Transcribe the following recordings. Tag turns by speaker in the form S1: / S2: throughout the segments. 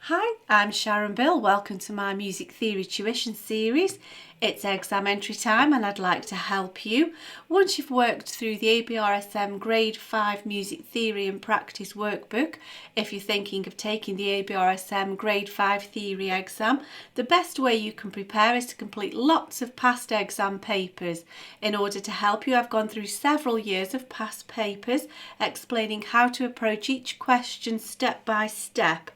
S1: Hi, I'm Sharon Bill. Welcome to my music theory tuition series. It's exam entry time and I'd like to help you. Once you've worked through the ABRSM Grade 5 Music Theory and Practice workbook, if you're thinking of taking the ABRSM Grade 5 Theory exam, the best way you can prepare is to complete lots of past exam papers. In order to help you, I've gone through several years of past papers explaining how to approach each question step by step.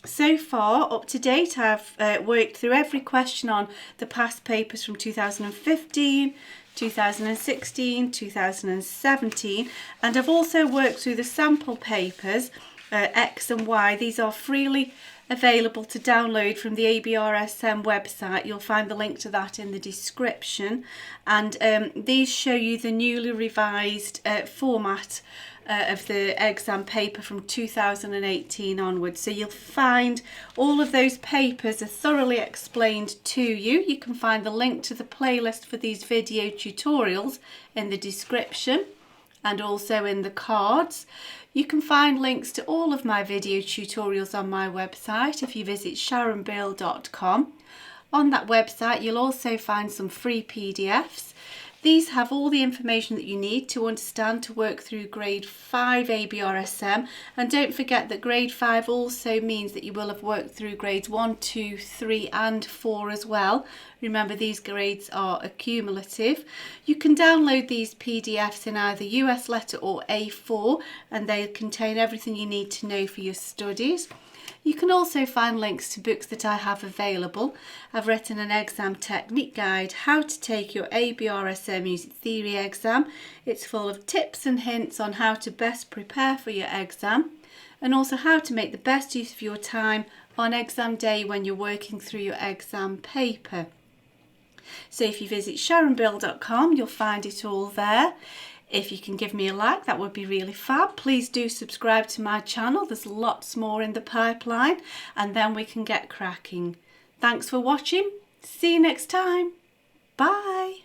S1: So far, up to date, I've worked through every question on the past papers from 2015, 2016, 2017, and I've also worked through the sample papers, X and Y. These are freely available to download from the ABRSM website. You'll find the link to that in the description, and these show you the newly revised format of the exam paper from 2018 onwards. So you'll find all of those papers are thoroughly explained to you. You can find the link to the playlist for these video tutorials in the description and also in the cards. You can find links to all of my video tutorials on my website if you visit sharonbill.com. On that website you'll also find some free PDFs. These have all the information that you need to understand to work through Grade 5 ABRSM, and don't forget that Grade 5 also means that you will have worked through Grades 1, 2, 3 and 4 as well. Remember, these grades are accumulative. You can download these PDFs in either US letter or A4 and they contain everything you need to know for your studies. You can also find links to books that I have available. I've written an exam technique guide, how to take your ABRSM Music Theory exam. It's full of tips and hints on how to best prepare for your exam and also how to make the best use of your time on exam day when you're working through your exam paper. So if you visit sharonbill.com, you'll find it all there. If you can give me a like, that would be really fab. Please do subscribe to my channel. There's lots more in the pipeline and then we can get cracking. Thanks for watching. See you next time. Bye.